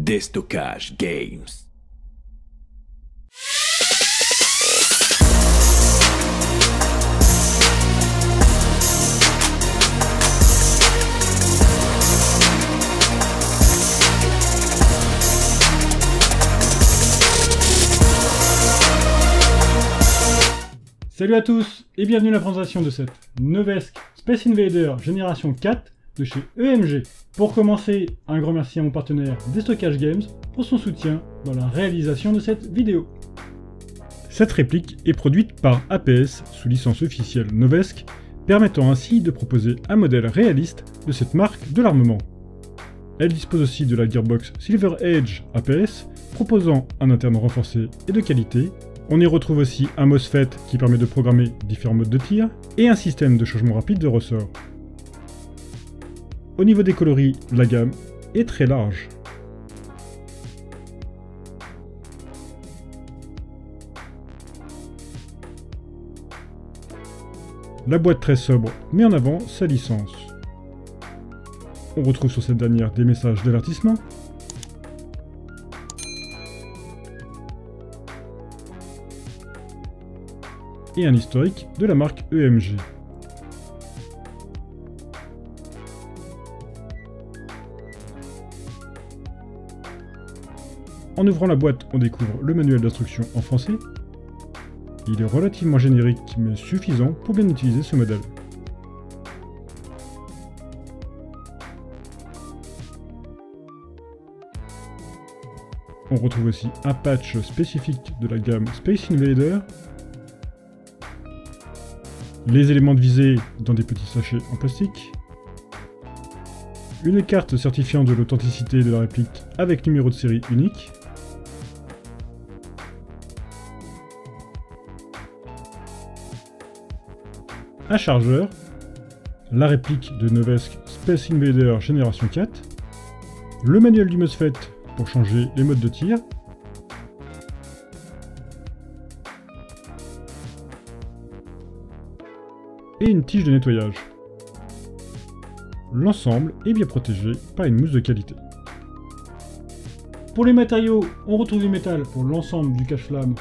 Déstockage Games. Salut à tous et bienvenue à la présentation de cette Novesk Space Invader Génération 4 de chez EMG. Pour commencer, un grand merci à mon partenaire Déstockage Games pour son soutien dans la réalisation de cette vidéo. Cette réplique est produite par APS sous licence officielle Novesk, permettant ainsi de proposer un modèle réaliste de cette marque de l'armement. Elle dispose aussi de la Gearbox Silver Edge APS, proposant un interne renforcé et de qualité. On y retrouve aussi un MOSFET qui permet de programmer différents modes de tir, et un système de changement rapide de ressort. Au niveau des coloris, la gamme est très large. La boîte très sobre met en avant sa licence. On retrouve sur cette dernière des messages d'avertissement, et un historique de la marque EMG. En ouvrant la boîte, on découvre le manuel d'instruction en français. Il est relativement générique mais suffisant pour bien utiliser ce modèle. On retrouve aussi un patch spécifique de la gamme Space Invader, les éléments de visée dans des petits sachets en plastique, une carte certifiant de l'authenticité de la réplique avec numéro de série unique, un chargeur, la réplique de Novesk Space Invader Génération 4, le manuel du MOSFET pour changer les modes de tir, et une tige de nettoyage. L'ensemble est bien protégé par une mousse de qualité. Pour les matériaux, on retrouve du métal pour l'ensemble du cache-flamme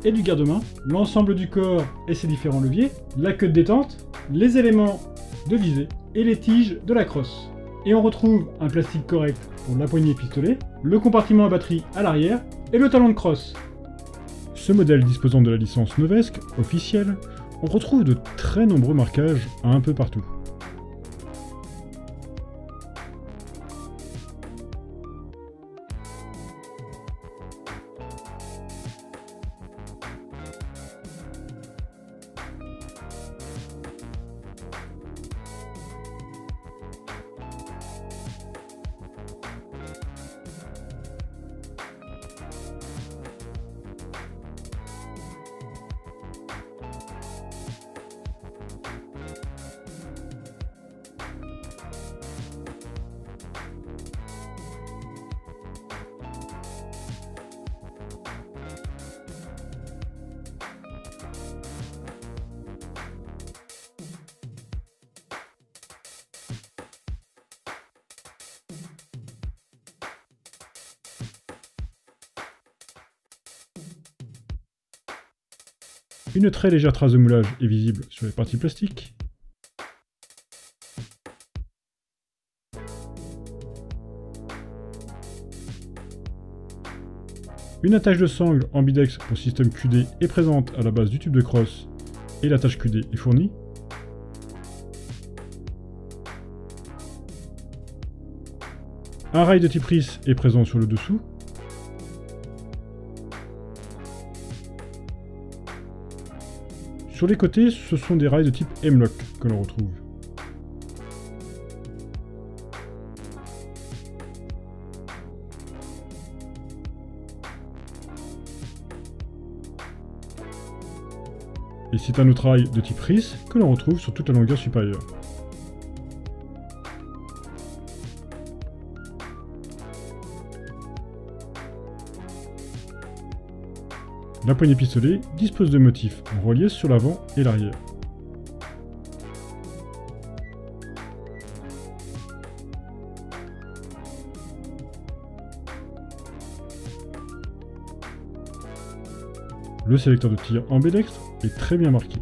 et du garde-main, l'ensemble du corps et ses différents leviers, la queue de détente, les éléments de visée et les tiges de la crosse. Et on retrouve un plastique correct pour la poignée pistolet, le compartiment à batterie à l'arrière et le talon de crosse. Ce modèle disposant de la licence Novesk officielle, on retrouve de très nombreux marquages un peu partout. Une très légère trace de moulage est visible sur les parties plastiques. Une attache de sangle ambidex pour système QD est présente à la base du tube de crosse et l'attache QD est fournie. Un rail de type RIS est présent sur le dessous. Sur les côtés, ce sont des rails de type M-LOK que l'on retrouve. Et c'est un autre rail de type RIS que l'on retrouve sur toute la longueur supérieure. La poignée pistolet dispose de motifs en relief sur l'avant et l'arrière. Le sélecteur de tir ambidextre est très bien marqué.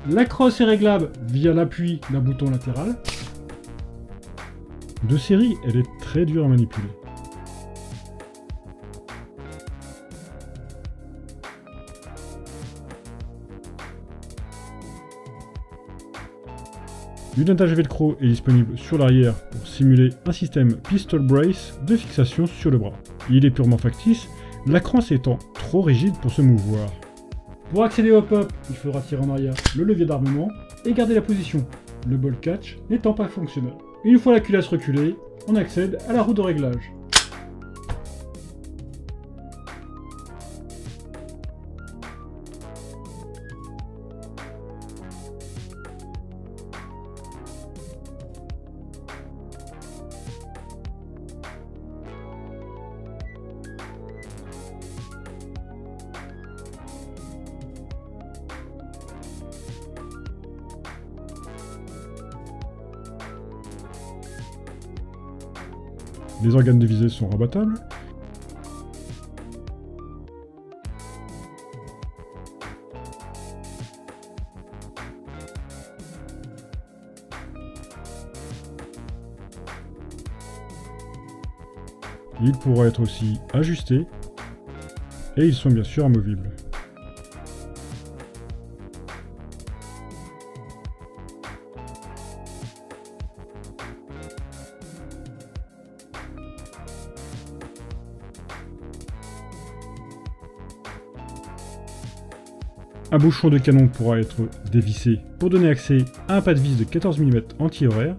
La crosse est réglable via l'appui d'un bouton latéral. De série, elle est très dure à manipuler. L'unatage velcro est disponible sur l'arrière pour simuler un système pistol brace de fixation sur le bras. Il est purement factice, la crosse étant trop rigide pour se mouvoir. Pour accéder au pop, il faudra tirer en arrière le levier d'armement et garder la position, le ball catch n'étant pas fonctionnel. Une fois la culasse reculée, on accède à la roue de réglage. Les organes de visée sont rabattables. Ils pourront être aussi ajustés et ils sont bien sûr amovibles. Un bouchon de canon pourra être dévissé pour donner accès à un pas de vis de 14 mm anti-horaire.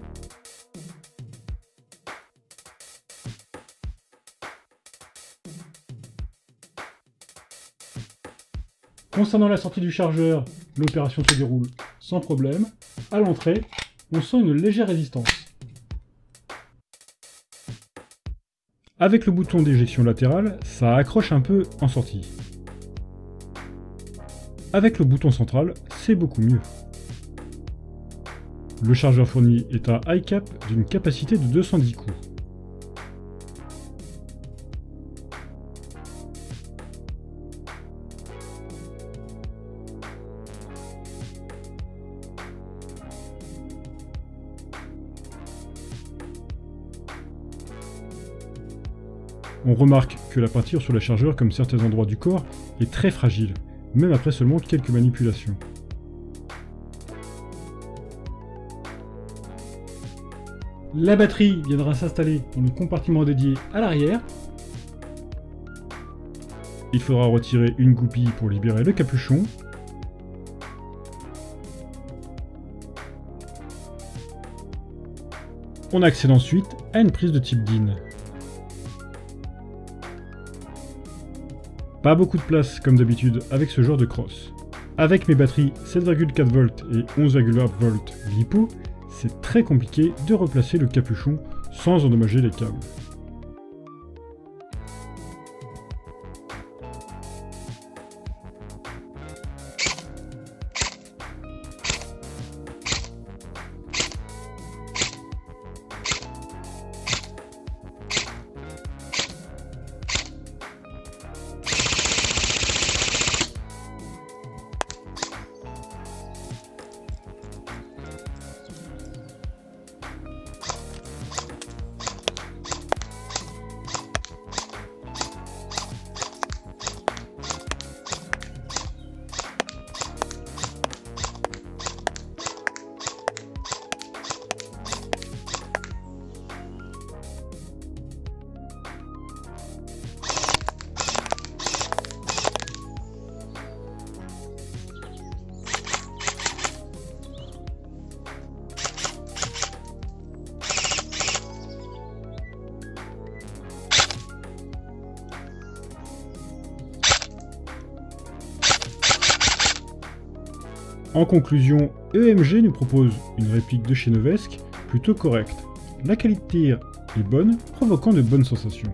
Concernant la sortie du chargeur, l'opération se déroule sans problème. À l'entrée, on sent une légère résistance. Avec le bouton d'éjection latérale, ça accroche un peu en sortie. Avec le bouton central, c'est beaucoup mieux. Le chargeur fourni est un high cap d'une capacité de 210 coups. On remarque que la peinture sur le chargeur, comme certains endroits du corps, est très fragile, même après seulement quelques manipulations. La batterie viendra s'installer dans le compartiment dédié à l'arrière. Il faudra retirer une goupille pour libérer le capuchon. On accède ensuite à une prise de type DIN. Pas beaucoup de place comme d'habitude avec ce genre de crosse. Avec mes batteries 7,4V et 11,1V LiPo, c'est très compliqué de replacer le capuchon sans endommager les câbles. En conclusion, EMG nous propose une réplique de chez Novesque plutôt correcte. La qualité de tir est bonne, provoquant de bonnes sensations.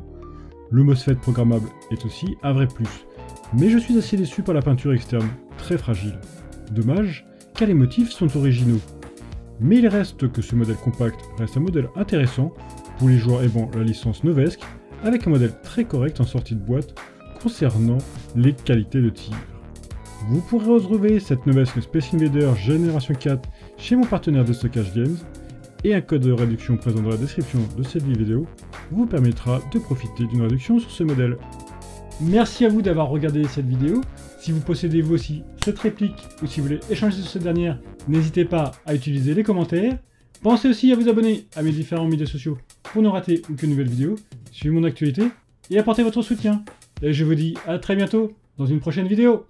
Le MOSFET programmable est aussi un vrai plus, mais je suis assez déçu par la peinture externe, très fragile. Dommage, car les motifs sont originaux. mais il reste que ce modèle compact reste un modèle intéressant pour les joueurs aimant la licence Novesk, avec un modèle très correct en sortie de boîte concernant les qualités de tir. Vous pourrez retrouver cette Novesk Space Invader Génération 4 chez mon partenaire de stockage Games, et un code de réduction présent dans la description de cette vidéo vous permettra de profiter d'une réduction sur ce modèle. Merci à vous d'avoir regardé cette vidéo. Si vous possédez vous aussi cette réplique ou si vous voulez échanger sur cette dernière, n'hésitez pas à utiliser les commentaires. Pensez aussi à vous abonner à mes différents médias sociaux pour ne rater aucune nouvelle vidéo, suivez mon actualité et apportez votre soutien. Et je vous dis à très bientôt dans une prochaine vidéo.